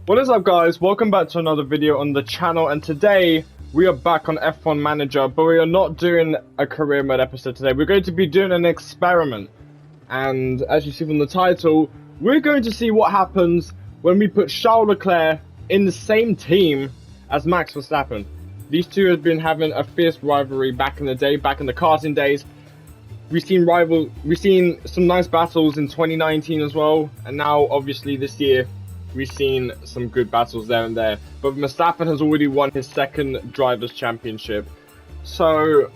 What is up, guys? Welcome back to another video on the channel, and today we are back on F1 Manager, but we are not doing a career mode episode today. We're going to be doing an experiment, and as you see from the title, we're going to see what happens when we put Charles Leclerc in the same team as Max Verstappen. These two have been having a fierce rivalry back in the day, back in the karting days. We've seen some nice battles in 2019 as well, and now obviously this year we've seen some good battles there and there. But Verstappen has already won his second Drivers' Championship. So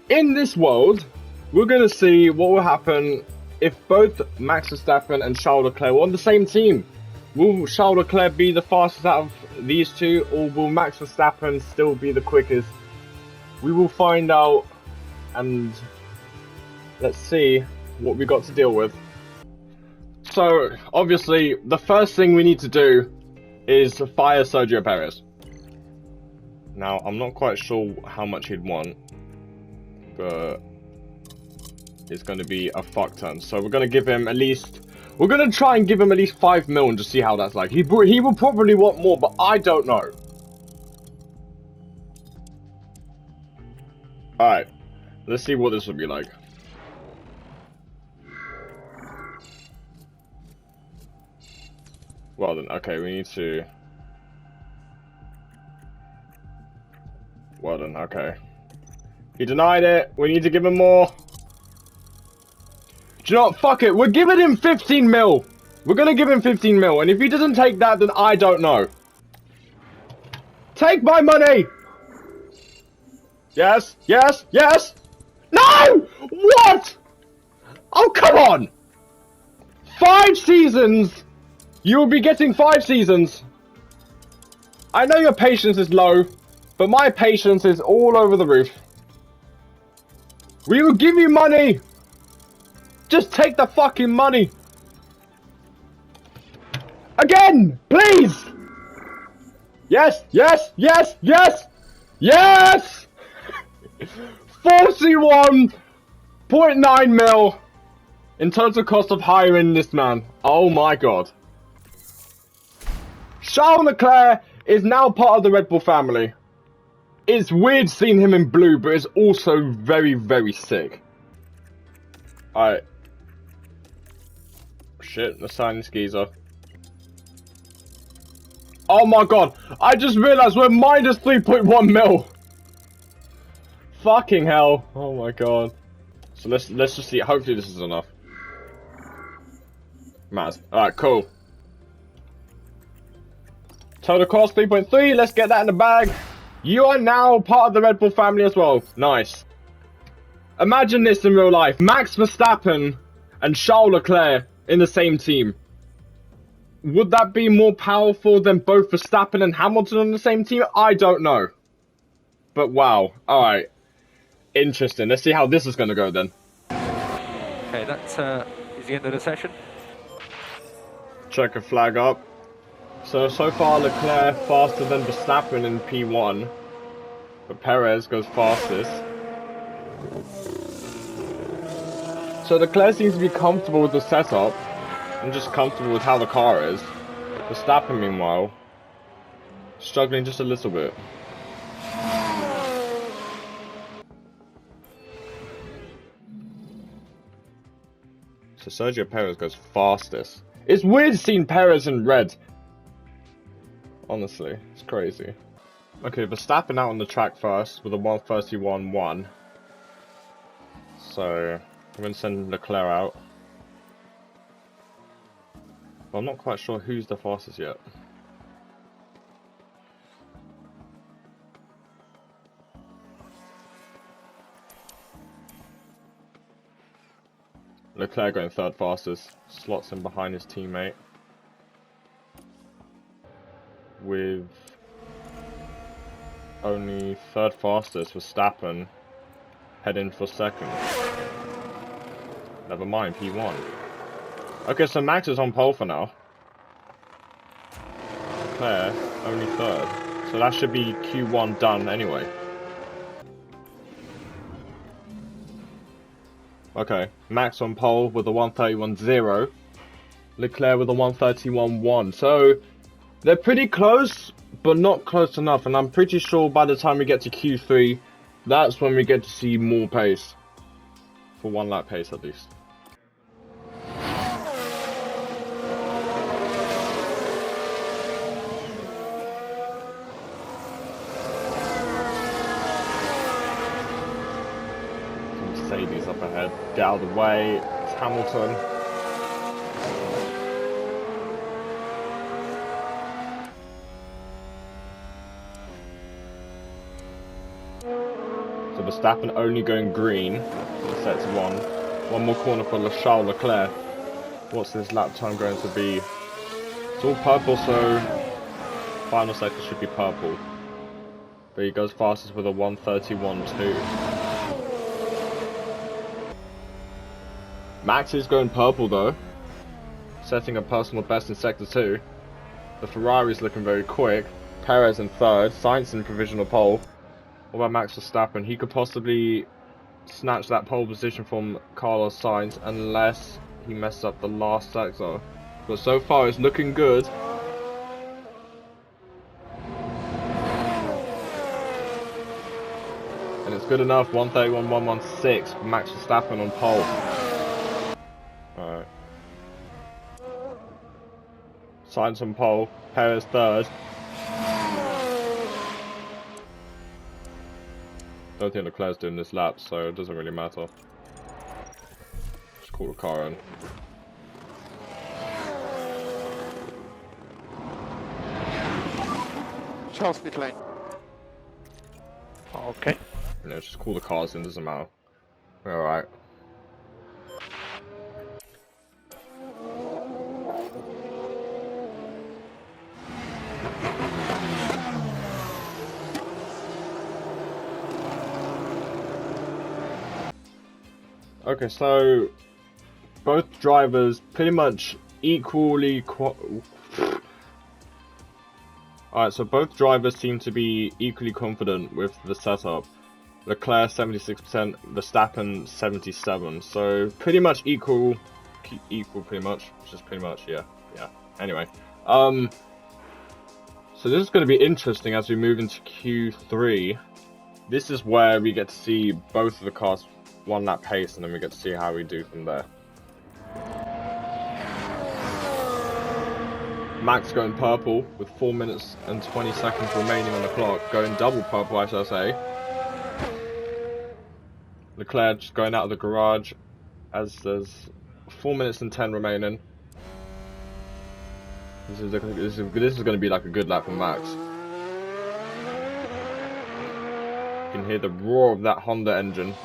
in this world, we're going to see what will happen if both Max Verstappen and Charles Leclerc were on the same team. Will Charles Leclerc be the fastest out of these two, or will Max Verstappen still be the quickest? We will find out, and let's see what we got to deal with. So, obviously, the first thing we need to do is fire Sergio Perez. Now, I'm not quite sure how much he'd want, but it's going to be a fuck ton. So we're going to give him at least, we're going to try and give him at least 5 mil and just see how that's like. He will probably want more, but I don't know. Alright, let's see what this will be like. Well then, okay, we need to... Well then, okay. He denied it, we need to give him more. Do you know what, fuck it, we're giving him 15 mil. We're gonna give him 15 mil, and if he doesn't take that, then I don't know. Take my money! Yes, yes, yes! No! What? Oh, come on! 5 seasons! You will be getting 5 seasons. I know your patience is low, but my patience is all over the roof. We will give you money. Just take the fucking money. Again, please. Yes, yes, yes, yes, yes. 41.9 mil in total cost of hiring this man. Oh my god. Charles Leclerc is now part of the Red Bull family. It's weird seeing him in blue, but it's also very, very sick. Alright. Shit, let's sign this geezer. Oh my god, I just realised we're minus 3.1 mil. Fucking hell. Oh my god. So let's just see, hopefully this is enough. Mad. Alright, cool. Total cost 3.3, let's get that in the bag. You are now part of the Red Bull family as well. Nice. Imagine this in real life. Max Verstappen and Charles Leclerc in the same team. Would that be more powerful than both Verstappen and Hamilton on the same team? I don't know. But wow. Alright. Interesting. Let's see how this is going to go then. Okay, that is the end of the session. Check a flag up. So far Leclerc faster than Verstappen in P1, but Perez goes fastest. So Leclerc seems to be comfortable with the setup, and just comfortable with how the car is. Verstappen, meanwhile, struggling just a little bit. So Sergio Perez goes fastest. It's weird seeing Perez in red. Honestly, it's crazy. Okay, Verstappen out on the track first with a 1:31.1. So, I'm going to send Leclerc out. But I'm not quite sure who's the fastest yet. Leclerc going third fastest. Slots in behind his teammate. With only third fastest Verstappen heading for second. Never mind, P1. Okay, so Max is on pole for now. Leclerc only third. So that should be Q1 done anyway. Okay, Max on pole with a 1:31.0. Leclerc with a 1:31.1. So They're pretty close, but not close enough. And I'm pretty sure by the time we get to Q3, that's when we get to see more pace. For one lap pace, at least. Mercedes up ahead. Get out of the way. It's Hamilton. So Verstappen only going green. Sets one. One more corner for Charles Leclerc. What's his lap time going to be? It's all purple, so final sector should be purple. But he goes fastest with a 1:31.2. Max is going purple though, setting a personal best in sector 2. The Ferrari's looking very quick. Perez in third, Sainz in provisional pole. What about Max Verstappen? He could possibly snatch that pole position from Carlos Sainz unless he messes up the last sector. But so far it's looking good. And it's good enough, 1:31.116 for Max Verstappen on pole. Alright. Sainz on pole, Perez third. Don't think Leclerc's doing this lap, so it doesn't really matter. Just call the car in. Charles pit lane. Okay. You know, just call the cars in, doesn't matter. We're alright. Okay, so both drivers pretty much equally Alright, so both drivers seem to be equally confident with the setup. Leclerc 76%, Verstappen 77%. So pretty much equal pretty much. Just pretty much, yeah. Anyway. So this is going to be interesting as we move into Q3. This is where we get to see both of the cars one lap pace, and then we get to see how we do from there. Max going purple with 4 minutes and 20 seconds remaining on the clock. Going double purple, I shall say. Leclerc just going out of the garage as there's 4 minutes and 10 remaining. This is going to be like a good lap for Max. You can hear the roar of that Honda engine.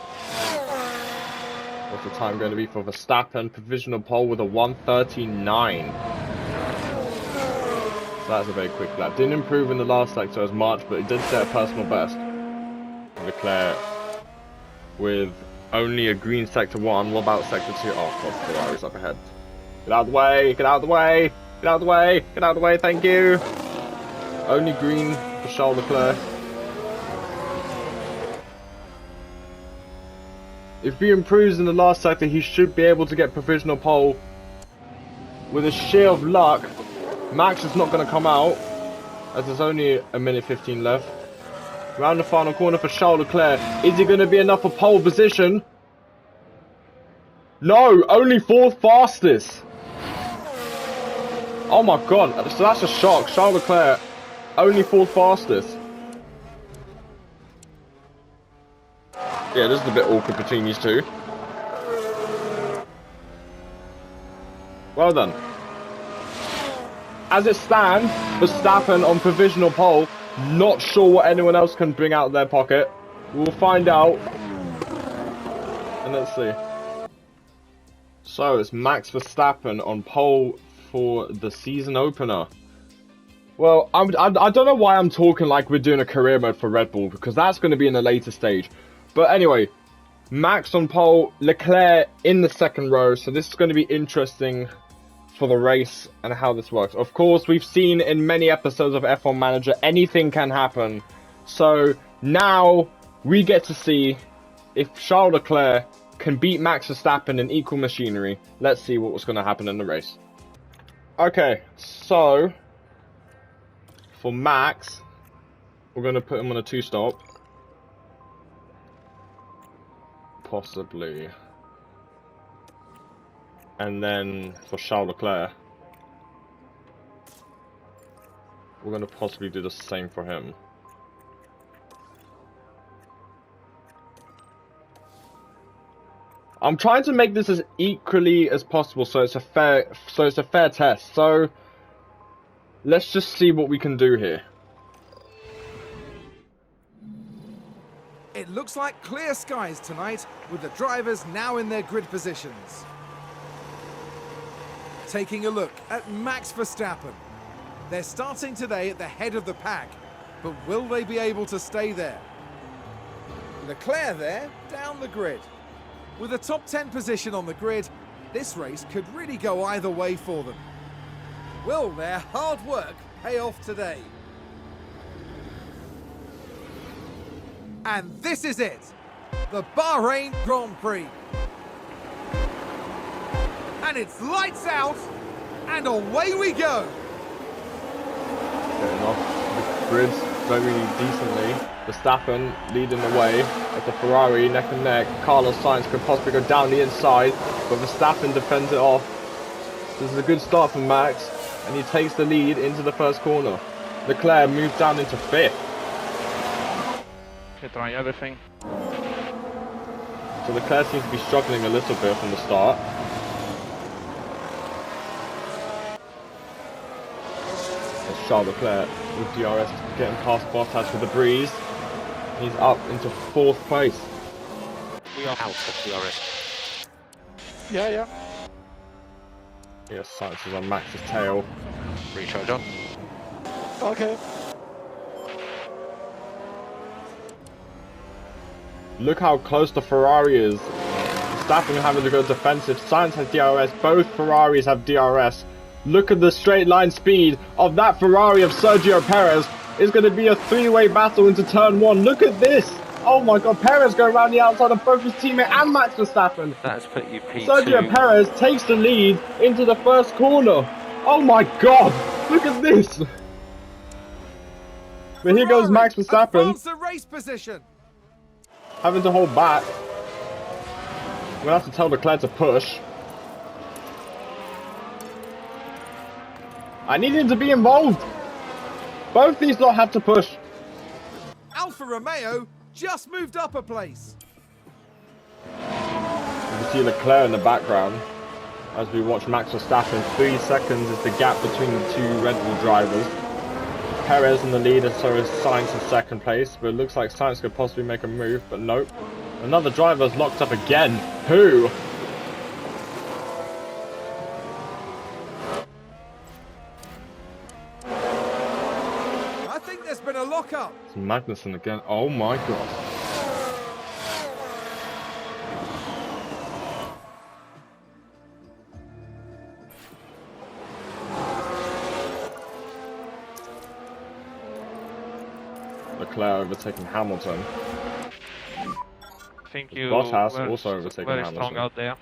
What's the time going to be for Verstappen? Provisional pole with a 1:39. So that's a very quick lap. Didn't improve in the last sector as much, but it did set a personal best. Leclerc with only a green sector 1. What about sector 2? Oh, God, Ferrari's up ahead. Get out of the way! Get out of the way! Get out of the way! Get out of the way! Thank you! Only green for Charles Leclerc. If he improves in the last sector, he should be able to get provisional pole. With a sheer of luck, Max is not going to come out, as there's only a minute 15 left. Round the final corner for Charles Leclerc. Is he going to be enough for pole position? No, only 4th fastest. Oh my God, so that's a shock. Charles Leclerc, only 4th fastest. Yeah, this is a bit awkward between these two. Well done. As it stands, Verstappen on provisional pole. Not sure what anyone else can bring out of their pocket. We'll find out. And let's see. So, it's Max Verstappen on pole for the season opener. Well, I don't know why I'm talking like we're doing a career mode for Red Bull, because that's going to be in a later stage. But anyway, Max on pole, Leclerc in the second row. So this is going to be interesting for the race and how this works. Of course, we've seen in many episodes of F1 Manager, anything can happen. So now we get to see if Charles Leclerc can beat Max Verstappen in equal machinery. Let's see what's going to happen in the race. Okay, so For Max, we're going to put him on a 2-stop. Possibly. And then for Charles Leclerc, we're going to possibly do the same for him. I'm trying to make this as equally as possible, so it's a fair test. So let's just see what we can do here. It looks like clear skies tonight, with the drivers now in their grid positions. Taking a look at Max Verstappen. They're starting today at the head of the pack, but will they be able to stay there? Leclerc there, down the grid. With a top 10 position on the grid, this race could really go either way for them. Will their hard work pay off today? And this is it, the Bahrain Grand Prix. And it's lights out, and away we go. Getting off the grid very decently. Verstappen leading the way as the Ferrari neck and neck. Carlos Sainz could possibly go down the inside, but Verstappen defends it off. This is a good start from Max, and he takes the lead into the first corner. Leclerc moved down into 5th. You're trying everything. So Leclerc seems to be struggling a little bit from the start. It's Charles Leclerc with DRS getting past Bottas with the breeze. He's up into 4th place. We are out of DRS. Yeah. Yes, Sainz is on Max's tail. Recharge on. Okay. Look how close the Ferrari is. Verstappen having to go defensive. Sainz has DRS. Both Ferraris have DRS. Look at the straight line speed of that Ferrari of Sergio Perez. It's going to be a 3-way battle into turn 1. Look at this. Oh my god, Perez going around the outside of both his teammate and Max Verstappen. That has put you P2. Sergio Perez takes the lead into the first corner. Oh my god, look at this. But here goes Max Verstappen. Advance the race position. Having to hold back. We'll have to tell Leclerc to push. I need him to be involved. Both these lot have to push. Alfa Romeo just moved up a place. You can see Leclerc in the background as we watch Max Verstappen. 3 seconds is the gap between the 2 Red Bull drivers. Perez in the lead, and so is Sainz in 2nd place, but it looks like Sainz could possibly make a move, but nope. Another driver's locked up again. Who? I think there's been a lock-up. It's Magnussen again. Oh my god. Leclerc overtaking Hamilton. I think you Bottas were also overtaking very Hamilton. strong out there.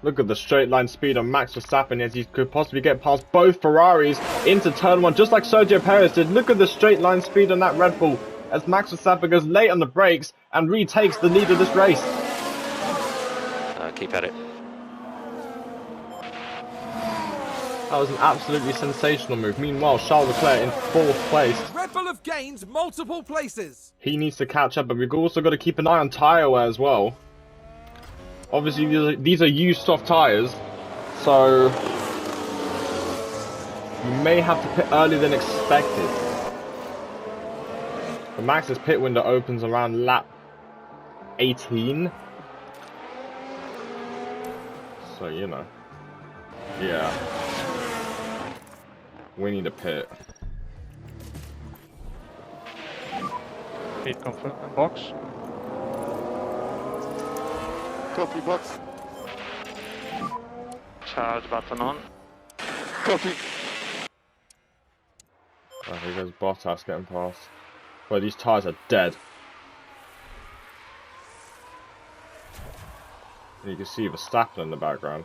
Look at the straight line speed of Max Verstappen as he could possibly get past both Ferraris into turn 1, just like Sergio Perez did. Look at the straight line speed on that Red Bull as Max Verstappen goes late on the brakes and retakes the lead of this race. Keep at it. That was an absolutely sensational move. Meanwhile, Charles Leclerc in 4th place. Red Bull have gained multiple places. He needs to catch up, but we've also got to keep an eye on tyre wear as well. Obviously, these are used soft tyres, so you may have to pit earlier than expected. But Max's pit window opens around lap 18. So, you know. Yeah. We need a pit. Pit box. Copy box. Charge button on. Copy. Oh, here goes Bottas getting past. Well, these tyres are dead. And you can see Verstappen in the background.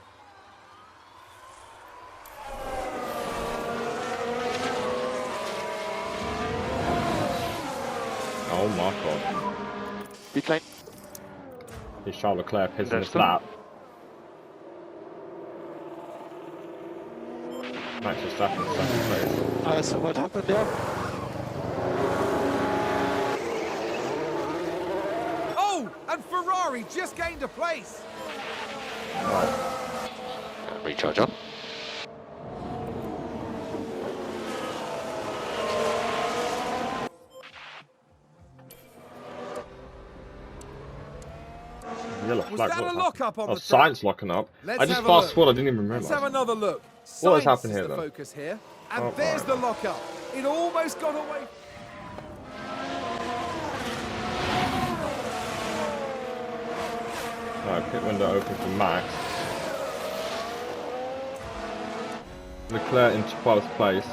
Oh my god. Pit lane. Here's Charles Leclerc pissing his Understood. lap. Max Verstappen in second place. So what happened there? Oh, and Ferrari just gained a place. Right. Recharge on. Yellow Was flag. that a What's lock-up on happening? Oh, the track? Sainz locking up. Let's I just have a fast look. forward. I didn't even Let's have remember. another look. What has Sainz happened is here, the then? focus here. And Oh, there's right. the lock-up. It almost got away. Right, pit window open for Max. Leclerc in 12th place.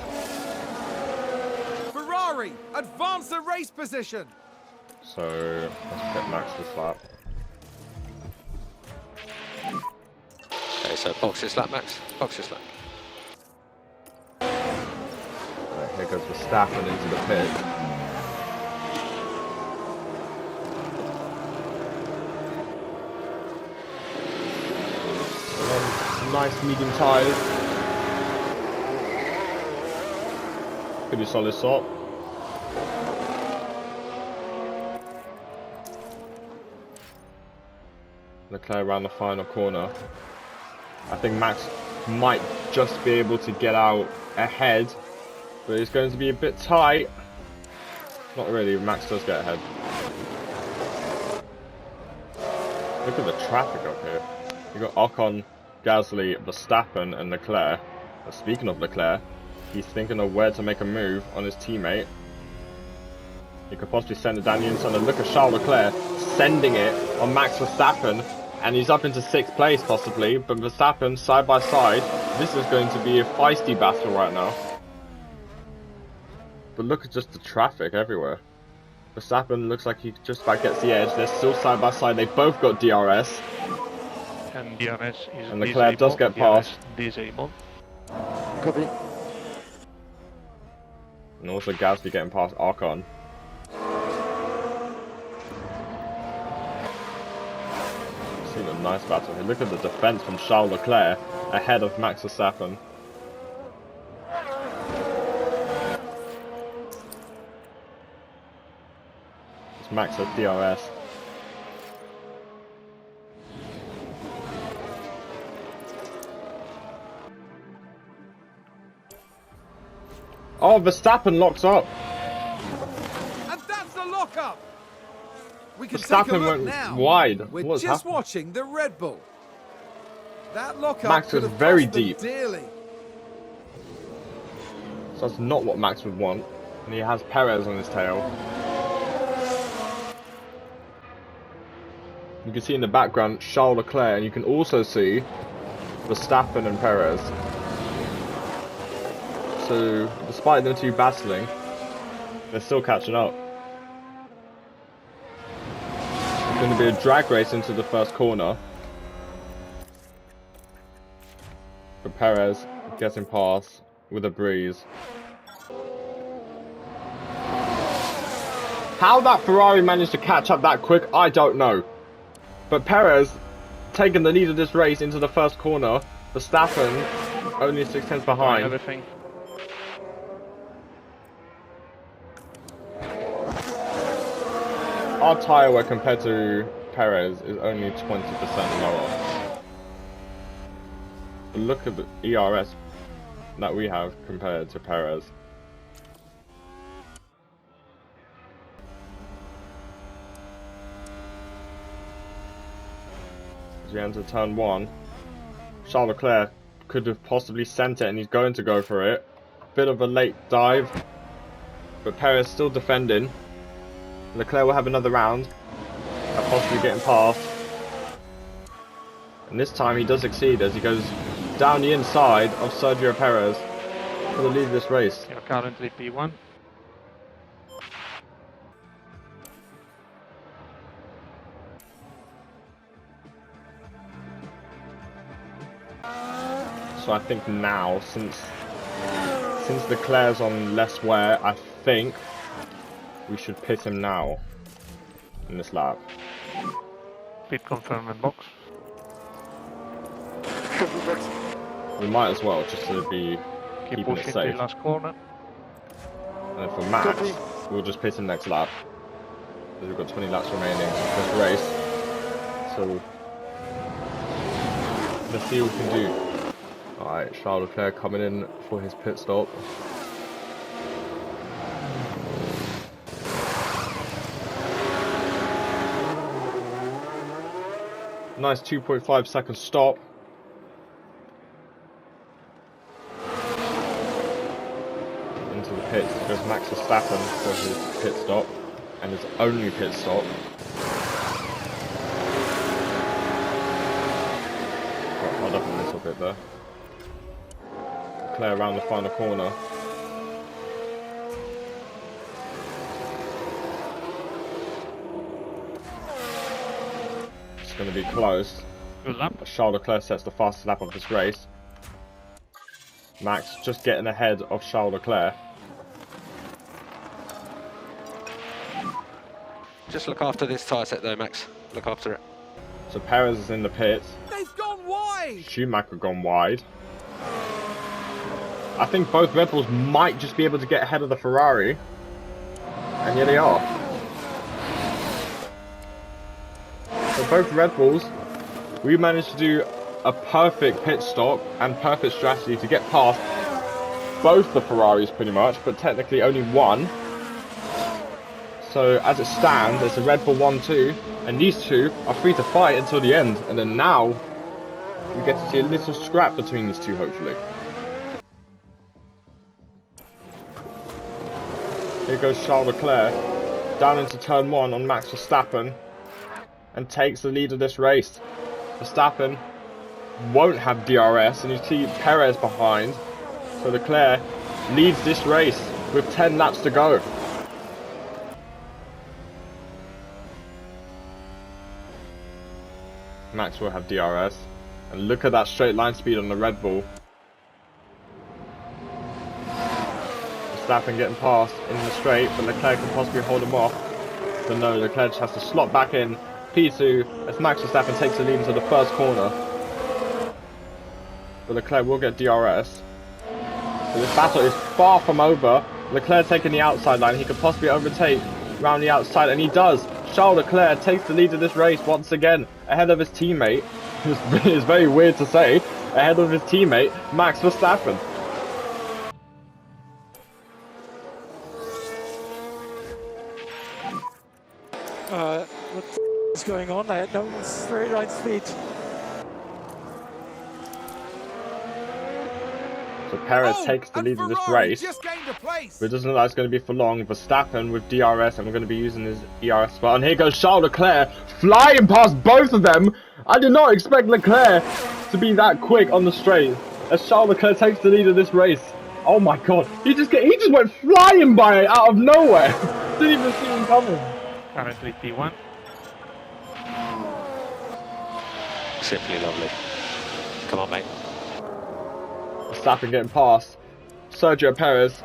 Ferrari advance the race position. So let's pit Max this lap. Okay, so box this lap, Max. Box this lap. Right, here goes Verstappen into the pit. And then nice medium tyres. Pretty solid stop. Leclerc around the final corner. I think Max might just be able to get out ahead, but it's going to be a bit tight. Not really, Max does get ahead. Look at the traffic up here. You got Ocon, Gasly, Verstappen, and Leclerc. But speaking of Leclerc, he's thinking of where to make a move on his teammate. He could possibly send it down the inside, and look at Charles Leclerc sending it on Max Verstappen, and he's up into 6th place possibly, but Verstappen side by side. This is going to be a feisty battle right now. But look at just the traffic everywhere. Verstappen looks like he just about gets the edge. They're still side by side. They both got DRS. And DRS is And Leclerc does get past. disabled. Copy. And also Gasly getting past Ocon. Seen a nice battle here. Look at the defense from Charles Leclerc ahead of Max Verstappen. It's Max at DRS. Oh, Verstappen locks up. And that's the lock-up. We can take a Verstappen look went now. wide. We're What's just happened? watching the Red Bull. That lock-up Max could was have very cost them deep. dearly. So that's not what Max would want. And he has Perez on his tail. You can see in the background Charles Leclerc, and you can also see Verstappen and Perez. So, despite them two battling, they're still catching up. It's going to be a drag race into the first corner. But Perez getting past with a breeze. How that Ferrari managed to catch up that quick, I don't know. But Perez taking the lead of this race into the first corner. Verstappen only 6 tenths behind. Everything. Our tyre wear compared to Perez is only 20% lower. But look at the ERS that we have compared to Perez. As we enter turn 1, Charles Leclerc could have possibly sent it, and he's going to go for it. Bit of a late dive, but Perez still defending. Leclerc will have another round, possibly getting past. And this time he does succeed as he goes down the inside of Sergio Perez for the lead of this race. You're currently P1. So I think now, since Leclerc's on less wear, I think we should pit him now in this lap. Pit confirm in box. We might as well, just to be Keep keeping it pushing safe. the last corner. And then for Max, we'll just pit him next lap. Because we've got 20 laps remaining in this race. So let's see what we can do. Alright, Charles Leclerc coming in for his pit stop. Nice 2.5 second stop. Into the pits goes Max Verstappen for his pit stop. And his only pit stop. Got held up a little bit there. Leclerc around the final corner. It's going to be close. Good lap. Charles Leclerc sets the fastest lap of this race. Max just getting ahead of Charles Leclerc. Just look after this tyre set though, Max. Look after it. So Perez is in the pits. They've gone wide! Schumacher gone wide. I think both Red Bulls might just be able to get ahead of the Ferrari. And here they are. So both Red Bulls, we managed to do a perfect pit stop and perfect strategy to get past both the Ferraris pretty much, but technically only one. So as it stands, it's a Red Bull 1-2, and these two are free to fight until the end. And then now, we get to see a little scrap between these two, hopefully. Here goes Charles Leclerc, down into turn 1 on Max Verstappen, and takes the lead of this race. Verstappen won't have DRS, and you see Perez behind. So Leclerc leads this race with 10 laps to go. Max will have DRS. And look at that straight line speed on the Red Bull. Verstappen getting past in the straight, but Leclerc can possibly hold him off. But no, Leclerc just has to slot back in P2 as Max Verstappen takes the lead into the first corner. But Leclerc will get DRS. So this battle is far from over. Leclerc taking the outside line. He could possibly overtake round the outside, and he does. Charles Leclerc takes the lead of this race once again, ahead of his teammate. It's very weird to say, ahead of his teammate, Max Verstappen. What's going on? I had no straight line speed. So Perez takes the lead of this race, just gained a place. but it doesn't look like it's going to be for long. Verstappen with DRS, and we're going to be using his ERS spot. And here goes Charles Leclerc, flying past both of them. I did not expect Leclerc to be that quick on the straight, as Charles Leclerc takes the lead of this race. Oh my god, he just went flying by it out of nowhere. Didn't even see him coming. Currently P1. Simply lovely. Come on, mate. Verstappen getting past Sergio Perez,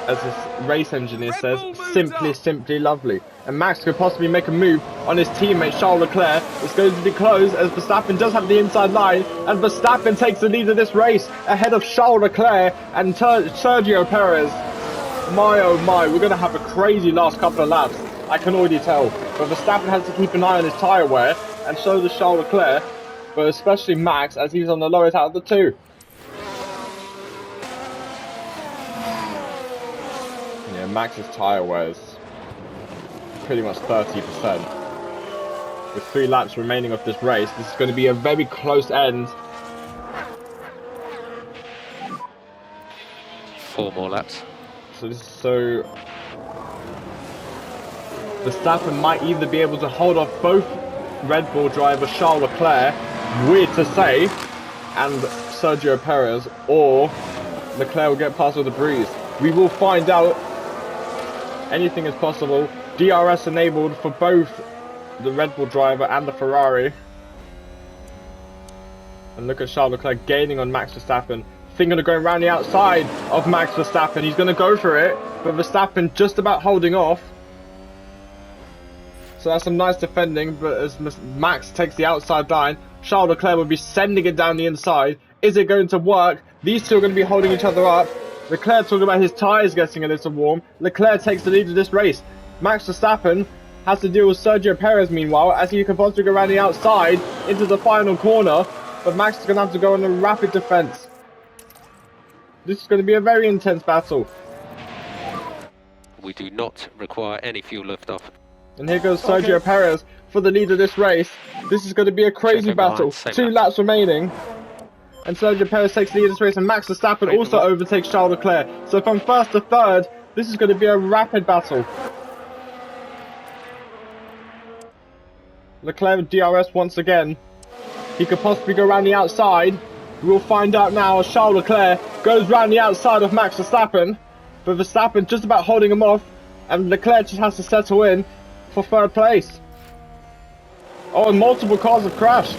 as his race engineer says, simply lovely. And Max could possibly make a move on his teammate Charles Leclerc. It's going to be close as Verstappen does have the inside line, and Verstappen takes the lead of this race ahead of Charles Leclerc and Sergio Perez. My oh my, we're going to have a crazy last couple of laps, I can already tell. But Verstappen has to keep an eye on his tyre wear, and so does Charles Leclerc, but especially Max, as he's on the lowest out of the two. Yeah, Max's tyre wear is pretty much 30%. With 3 laps remaining of this race, this is going to be a very close end. 4 more laps. So Verstappen might either be able to hold off both Red Bull driver Charles Leclerc, weird to say, and Sergio Perez, or Leclerc will get past with a breeze. We will find out. Anything is possible. DRS enabled for both the Red Bull driver and the Ferrari. And look at Charles Leclerc gaining on Max Verstappen. Thinking of going around the outside of Max Verstappen. He's going to go for it, but Verstappen just about holding off. So that's some nice defending, but as Max takes the outside line, Charles Leclerc will be sending it down the inside. Is it going to work? These two are going to be holding each other up. Leclerc talking about his tyres getting a little warm. Leclerc takes the lead of this race. Max Verstappen has to deal with Sergio Perez meanwhile, as he can possibly go around the outside into the final corner. But Max is going to have to go on a rapid defense. This is going to be a very intense battle. We do not require any fuel liftoff. And here goes Sergio Perez for the lead of this race. This is going to be a crazy battle. 2 laps remaining. And Sergio Perez takes the lead of this race. And Max Verstappen also overtakes Charles Leclerc. So from first to third, this is going to be a rapid battle. Leclerc with DRS once again. He could possibly go around the outside. We'll find out now as Charles Leclerc goes round the outside of Max Verstappen. But Verstappen just about holding him off. And Leclerc just has to settle in for third place. Oh, and multiple cars have crashed.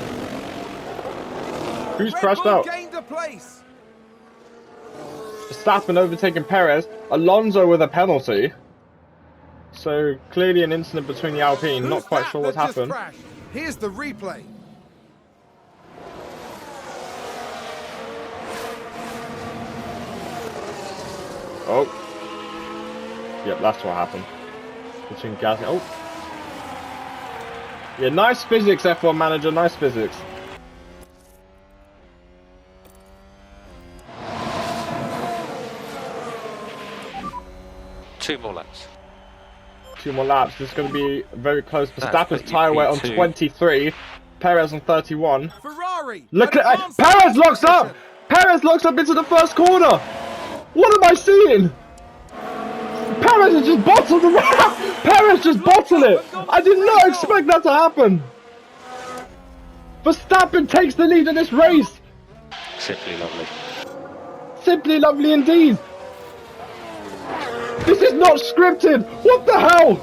Who's crashed out? Gained a place. Verstappen overtaking Perez. Alonso with a penalty. So clearly an incident between the Alpine. Not quite sure what happened. Here's the replay. Oh. Yep, that's what happened. Between Gasly. Oh. Yeah, nice physics, F1 manager. Nice physics. Two more laps. 2 more laps. This is going to be very close. Verstappen's tyre weight on 23. Perez on 31. Ferrari. Look at Perez locks up. Perez locks up into the first corner. What am I seeing? Perez has just bottled the Perez just bottled it. I did not expect that to happen. Verstappen takes the lead in this race. Simply lovely. Simply lovely indeed. This is not scripted. What the hell?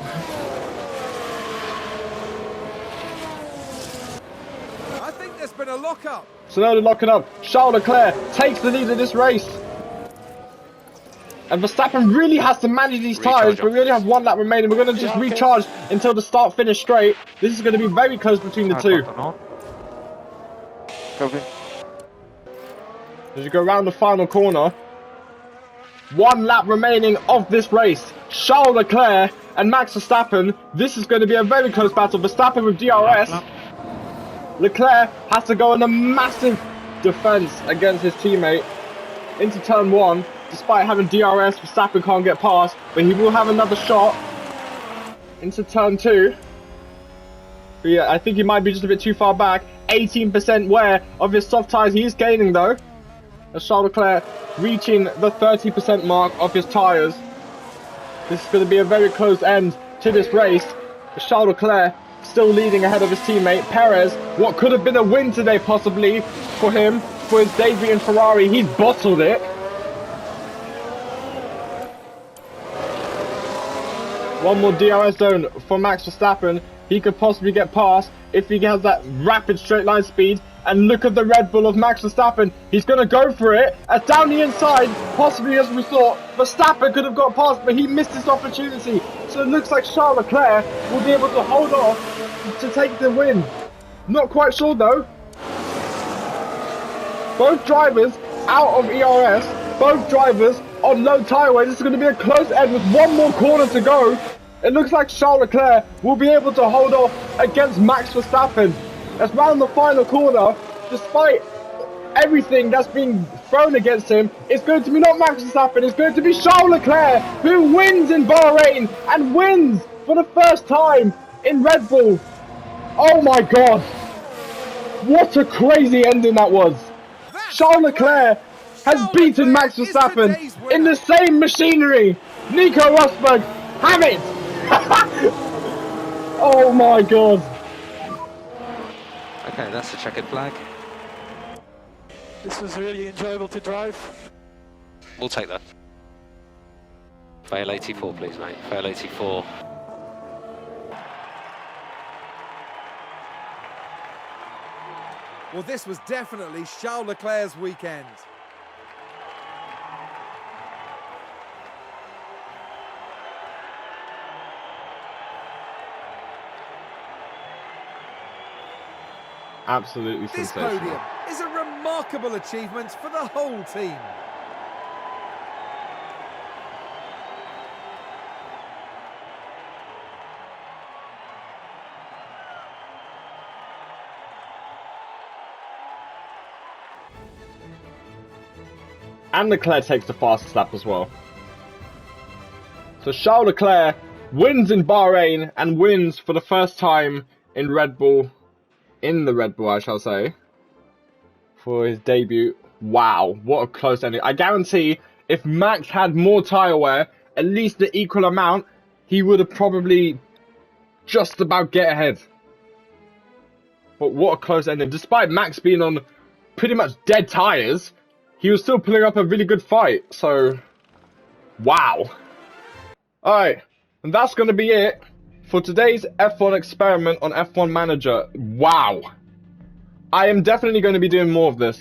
I think there's been a lock-up. So now they're locking up. Charles Leclerc takes the lead of this race. And Verstappen really has to manage these tyres, but we only have 1 lap remaining. We're going to just recharge until the start-finish straight. This is going to be very close between the two. As you go around the final corner. 1 lap remaining of this race. Charles Leclerc and Max Verstappen. This is going to be a very close battle. Verstappen with DRS. Leclerc has to go on a massive defense against his teammate into turn 1. Despite having DRS, Verstappen can't get past, but he will have another shot into turn 2. But yeah, I think he might be just a bit too far back. 18% wear of his soft tyres. He is gaining though. As Charles Leclerc reaching the 30% mark of his tyres. This is going to be a very close end to this race. Charles Leclerc still leading ahead of his teammate Perez. What could have been a win today possibly for him, for his debut in Ferrari. He's bottled it. One more DRS zone for Max Verstappen. He could possibly get past if he has that rapid straight line speed. And look at the Red Bull of Max Verstappen. He's going to go for it. As down the inside, possibly as we thought, Verstappen could have got past, but he missed this opportunity. So it looks like Charles Leclerc will be able to hold off to take the win. Not quite sure though. Both drivers out of ERS. Both drivers on low tyre weight. This is going to be a close end with 1 more corner to go. It looks like Charles Leclerc will be able to hold off against Max Verstappen. As round the final corner, despite everything that's being thrown against him, it's going to be not Max Verstappen, it's going to be Charles Leclerc who wins in Bahrain and wins for the first time in Red Bull. Oh my god. What a crazy ending that was. Charles Leclerc has beaten Max Verstappen in the same machinery. Nico Rosberg, have it! Oh my god. Okay, that's a checkered flag. This was really enjoyable to drive. We'll take that. Fail 84, please, mate. Fail 84. Well, this was definitely Charles Leclerc's weekend. Absolutely This sensational. podium is a remarkable achievement for the whole team. And Leclerc takes the fastest lap as well. So Charles Leclerc wins in Bahrain and wins for the first time in the Red Bull, I shall say, for his debut. Wow, what a close ending. I guarantee if Max had more tyre wear, at least the equal amount, he would have probably just about get ahead. But what a close ending. Despite Max being on pretty much dead tyres, he was still pulling up a really good fight. So, wow. Alright, and that's going to be it for today's F1 experiment on F1 Manager. Wow. I am definitely going to be doing more of this.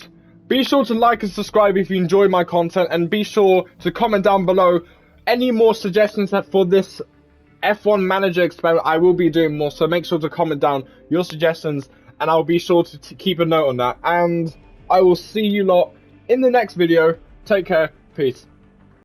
Be sure to like and subscribe if you enjoy my content, and be sure to comment down below any more suggestions for this F1 Manager experiment. I will be doing more, so make sure to comment down your suggestions, and I'll be sure to keep a note on that. And I will see you lot in the next video. Take care. Peace.